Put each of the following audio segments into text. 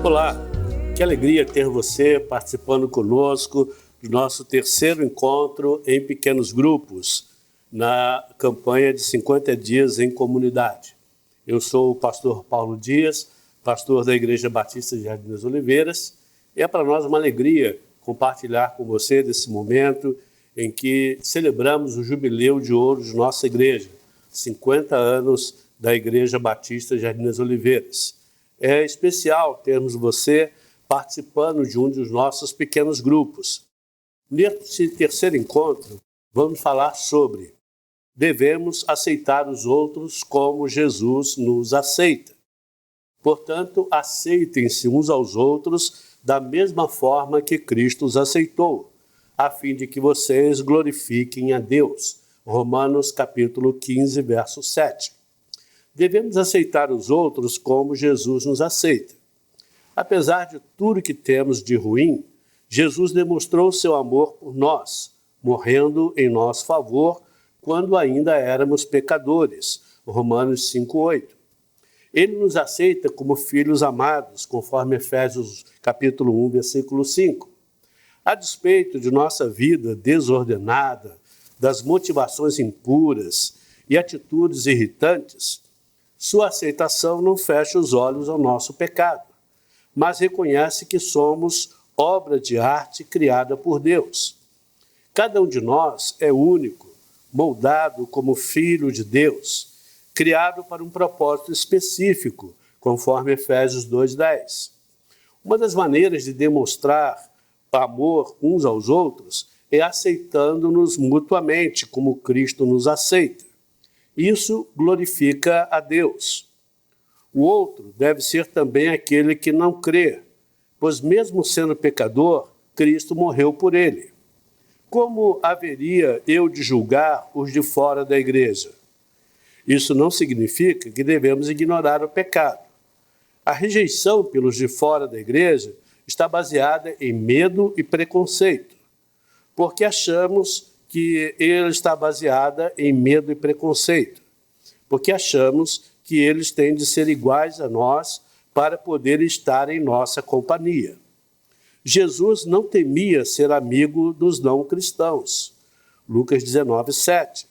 Olá, que alegria ter você participando conosco do nosso terceiro encontro em pequenos grupos na campanha de 50 dias em comunidade. Eu sou o pastor Paulo Dias, pastor da Igreja Batista de Jardim das Oliveiras, e é para nós uma alegria compartilhar com você desse momento em que celebramos o jubileu de ouro de nossa igreja, 50 anos da Igreja Batista de Jardim das Oliveiras. É especial termos você participando de um dos nossos pequenos grupos. Nesse terceiro encontro, vamos falar sobre devemos aceitar os outros como Jesus nos aceita. Portanto, aceitem-se uns aos outros da mesma forma que Cristo os aceitou, a fim de que vocês glorifiquem a Deus. Romanos capítulo 15, verso 7. Devemos aceitar os outros como Jesus nos aceita. Apesar de tudo que temos de ruim, Jesus demonstrou seu amor por nós, morrendo em nosso favor quando ainda éramos pecadores. Romanos 5:8. Ele nos aceita como filhos amados, conforme Efésios capítulo 1, versículo 5. A despeito de nossa vida desordenada, das motivações impuras e atitudes irritantes, sua aceitação não fecha os olhos ao nosso pecado, mas reconhece que somos obra de arte criada por Deus. Cada um de nós é único, moldado como filho de Deus, criado para um propósito específico, conforme Efésios 2:10. Uma das maneiras de demonstrar amor uns aos outros é aceitando-nos mutuamente, como Cristo nos aceita. Isso glorifica a Deus. O outro deve ser também aquele que não crê, pois mesmo sendo pecador, Cristo morreu por ele. Como haveria eu de julgar os de fora da igreja? Isso não significa que devemos ignorar o pecado. A rejeição pelos de fora da igreja está baseada em medo e preconceito, porque achamos que ele está baseada em medo e preconceito, porque achamos que eles têm de ser iguais a nós para poder estar em nossa companhia. Jesus não temia ser amigo dos não cristãos. Lucas 19:7.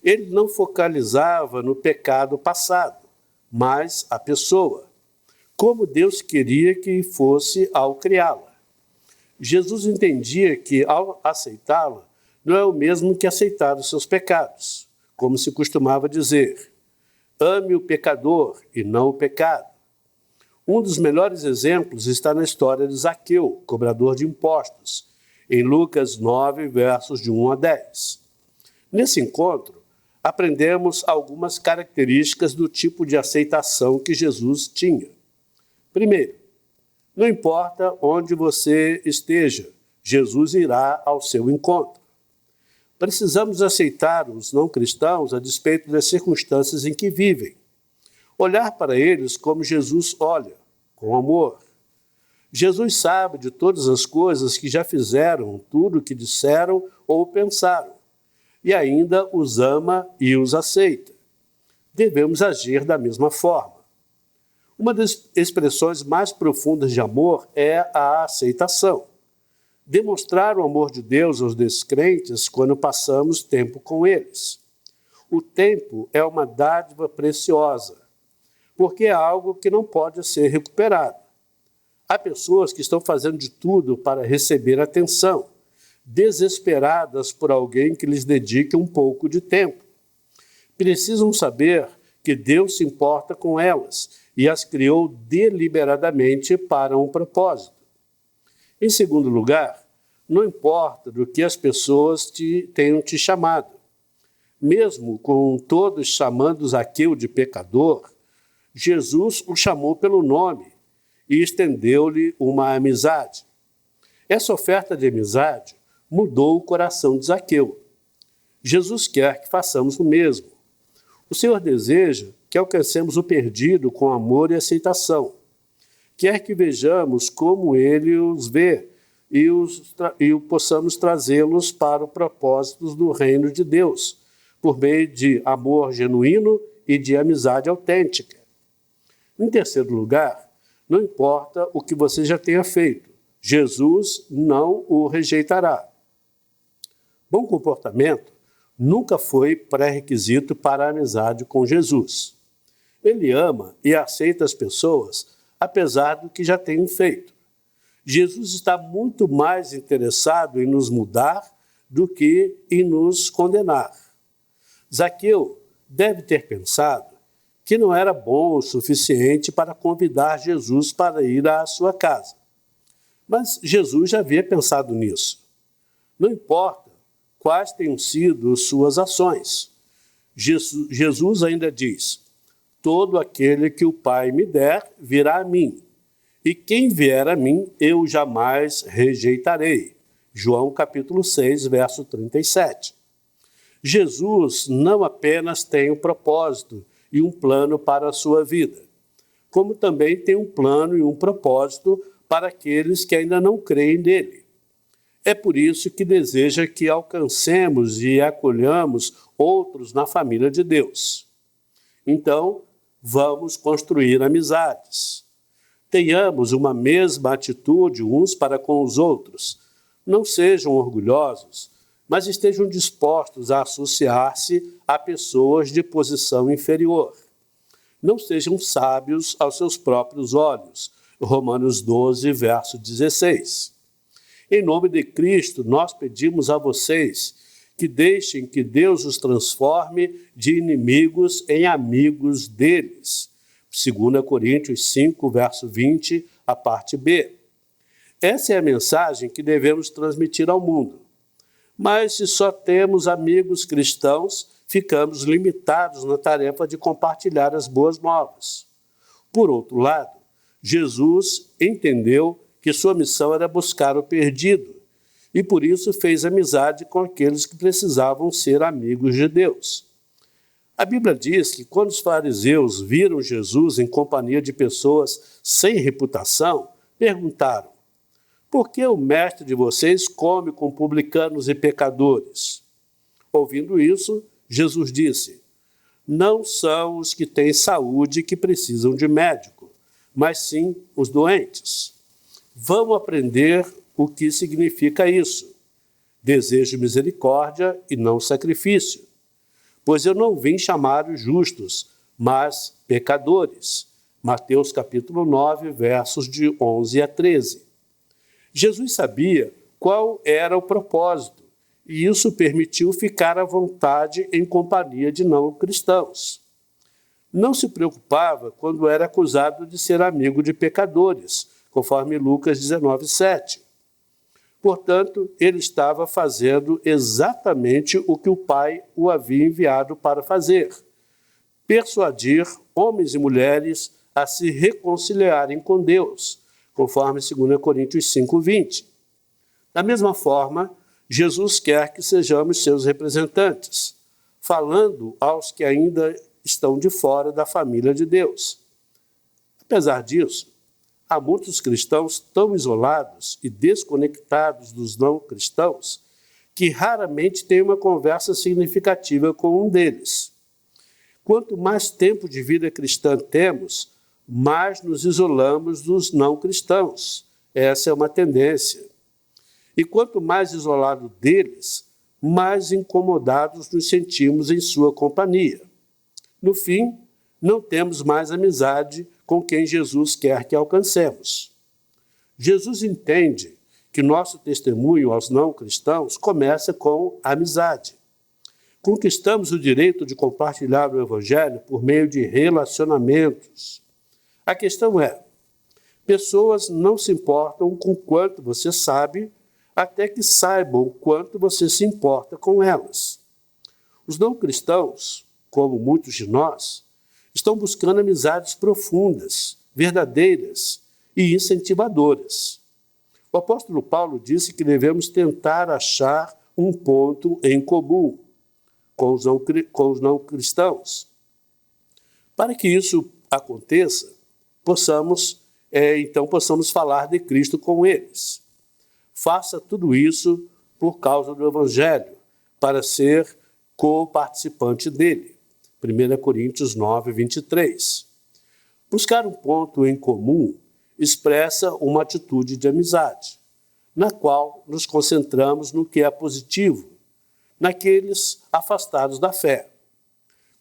Ele não focalizava no pecado passado, mas a pessoa, como Deus queria que fosse ao criá-la. Jesus entendia que, ao aceitá-la, não é o mesmo que aceitar os seus pecados, como se costumava dizer. Ame o pecador e não o pecado. Um dos melhores exemplos está na história de Zaqueu, cobrador de impostos, em Lucas 9, versos de 1 a 10. Nesse encontro, aprendemos algumas características do tipo de aceitação que Jesus tinha. Primeiro, não importa onde você esteja, Jesus irá ao seu encontro. Precisamos aceitar os não cristãos a despeito das circunstâncias em que vivem. Olhar para eles como Jesus olha, com amor. Jesus sabe de todas as coisas que já fizeram, tudo o que disseram ou pensaram, e ainda os ama e os aceita. Devemos agir da mesma forma. Uma das expressões mais profundas de amor é a aceitação. Demonstrar o amor de Deus aos descrentes quando passamos tempo com eles. O tempo é uma dádiva preciosa, porque é algo que não pode ser recuperado. Há pessoas que estão fazendo de tudo para receber atenção, desesperadas por alguém que lhes dedique um pouco de tempo. Precisam saber que Deus se importa com elas e as criou deliberadamente para um propósito. Em segundo lugar, não importa do que as pessoas tenham te chamado. Mesmo com todos chamando Zaqueu de pecador, Jesus o chamou pelo nome e estendeu-lhe uma amizade. Essa oferta de amizade mudou o coração de Zaqueu. Jesus quer que façamos o mesmo. O Senhor deseja que alcancemos o perdido com amor e aceitação. Quer que vejamos como Ele os vê e possamos trazê-los para os propósitos do reino de Deus, por meio de amor genuíno e de amizade autêntica. Em terceiro lugar, Não importa o que você já tenha feito, Jesus não o rejeitará. Bom comportamento nunca foi pré-requisito para a amizade com Jesus. Ele ama e aceita as pessoas, apesar do que já tenham feito. Jesus está muito mais interessado em nos mudar do que em nos condenar. Zaqueu deve ter pensado que não era bom o suficiente para convidar Jesus para ir à sua casa. Mas Jesus já havia pensado nisso. Não importa quais tenham sido suas ações. Jesus ainda diz: todo aquele que o Pai me der virá a mim, e quem vier a mim eu jamais rejeitarei. João capítulo 6, verso 37. Jesus não apenas tem um propósito e um plano para a sua vida, como também tem um plano e um propósito para aqueles que ainda não creem nele. É por isso que deseja que alcancemos e acolhamos outros na família de Deus. Então, vamos construir amizades. Tenhamos uma mesma atitude uns para com os outros. Não sejam orgulhosos, mas estejam dispostos a associar-se a pessoas de posição inferior. Não sejam sábios aos seus próprios olhos. Romanos 12, verso 16. Em nome de Cristo, nós pedimos a vocês que deixem que Deus os transforme de inimigos em amigos deles. 2 Coríntios 5, verso 20, a parte B. Essa é a mensagem que devemos transmitir ao mundo. Mas se só temos amigos cristãos, ficamos limitados na tarefa de compartilhar as boas novas. Por outro lado, Jesus entendeu que sua missão era buscar o perdido, e por isso fez amizade com aqueles que precisavam ser amigos de Deus. A Bíblia diz que quando os fariseus viram Jesus em companhia de pessoas sem reputação, perguntaram: por que o mestre de vocês come com publicanos e pecadores? Ouvindo isso, Jesus disse: não são os que têm saúde que precisam de médico, mas sim os doentes. Vamos aprender o que significa isso. Desejo misericórdia e não sacrifício. Pois eu não vim chamar os justos, mas pecadores. Mateus capítulo 9, versos de 11 a 13. Jesus sabia qual era o propósito, e isso permitiu ficar à vontade em companhia de não cristãos. Não se preocupava quando era acusado de ser amigo de pecadores, conforme Lucas 19, 7. Portanto, ele estava fazendo exatamente o que o Pai o havia enviado para fazer: persuadir homens e mulheres a se reconciliarem com Deus, conforme 2 Coríntios 5, 20. Da mesma forma, Jesus quer que sejamos seus representantes, falando aos que ainda estão de fora da família de Deus. Apesar disso, há muitos cristãos tão isolados e desconectados dos não cristãos que raramente têm uma conversa significativa com um deles. Quanto mais tempo de vida cristã temos, mais nos isolamos dos não cristãos. Essa é uma tendência. E quanto mais isolado deles, mais incomodados nos sentimos em sua companhia. No fim, não temos mais amizade com quem Jesus quer que alcancemos. Jesus entende que nosso testemunho aos não cristãos começa com amizade. Conquistamos o direito de compartilhar o Evangelho por meio de relacionamentos. A questão é: pessoas não se importam com quanto você sabe, até que saibam quanto você se importa com elas. Os não cristãos, como muitos de nós, estão buscando amizades profundas, verdadeiras e incentivadoras. O apóstolo Paulo disse que devemos tentar achar um ponto em comum com os não cristãos. Para que isso aconteça, possamos falar de Cristo com eles. Faça tudo isso por causa do Evangelho, para ser co-participante dele. 1 Coríntios 9, 23. Buscar um ponto em comum expressa uma atitude de amizade, na qual nos concentramos no que é positivo, naqueles afastados da fé.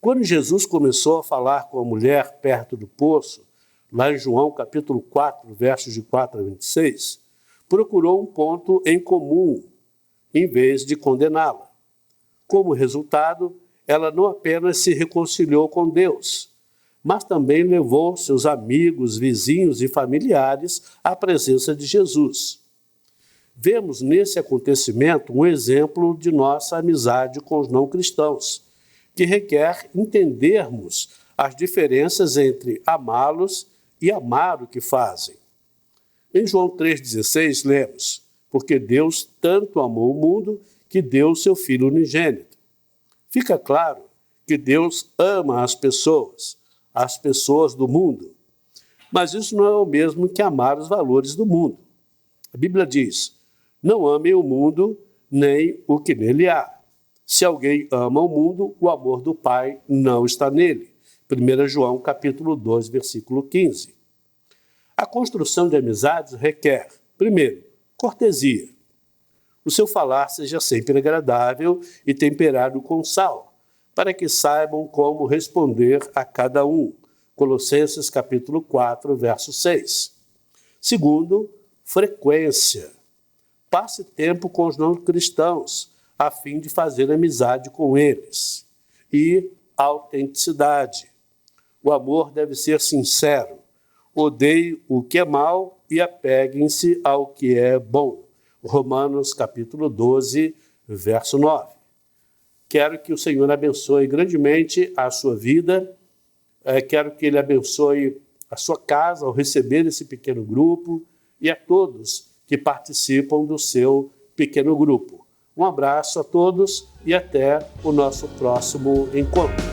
Quando Jesus começou a falar com a mulher perto do poço, lá em João capítulo 4, versos de 4 a 26, procurou um ponto em comum, em vez de condená-la. Como resultado, ela não apenas se reconciliou com Deus, mas também levou seus amigos, vizinhos e familiares à presença de Jesus. Vemos nesse acontecimento um exemplo de nossa amizade com os não-cristãos, que requer entendermos as diferenças entre amá-los e amar o que fazem. Em João 3,16 lemos: porque Deus tanto amou o mundo que deu o seu Filho unigênito. Fica claro que Deus ama as pessoas do mundo, mas isso não é o mesmo que amar os valores do mundo. A Bíblia diz: não amem o mundo nem o que nele há. Se alguém ama o mundo, o amor do Pai não está nele. 1 João capítulo 2, versículo 15. A construção de amizades requer, primeiro, cortesia. O seu falar seja sempre agradável e temperado com sal, para que saibam como responder a cada um. Colossenses capítulo 4, verso 6. Segundo, frequência. Passe tempo com os não-cristãos, a fim de fazer amizade com eles. E autenticidade. O amor deve ser sincero. Odeie o que é mal e apeguem-se ao que é bom. Romanos capítulo 12, verso 9. Quero que o Senhor abençoe grandemente a sua vida. Quero que Ele abençoe a sua casa ao receber esse pequeno grupo e a todos que participam do seu pequeno grupo. Um abraço a todos e até o nosso próximo encontro.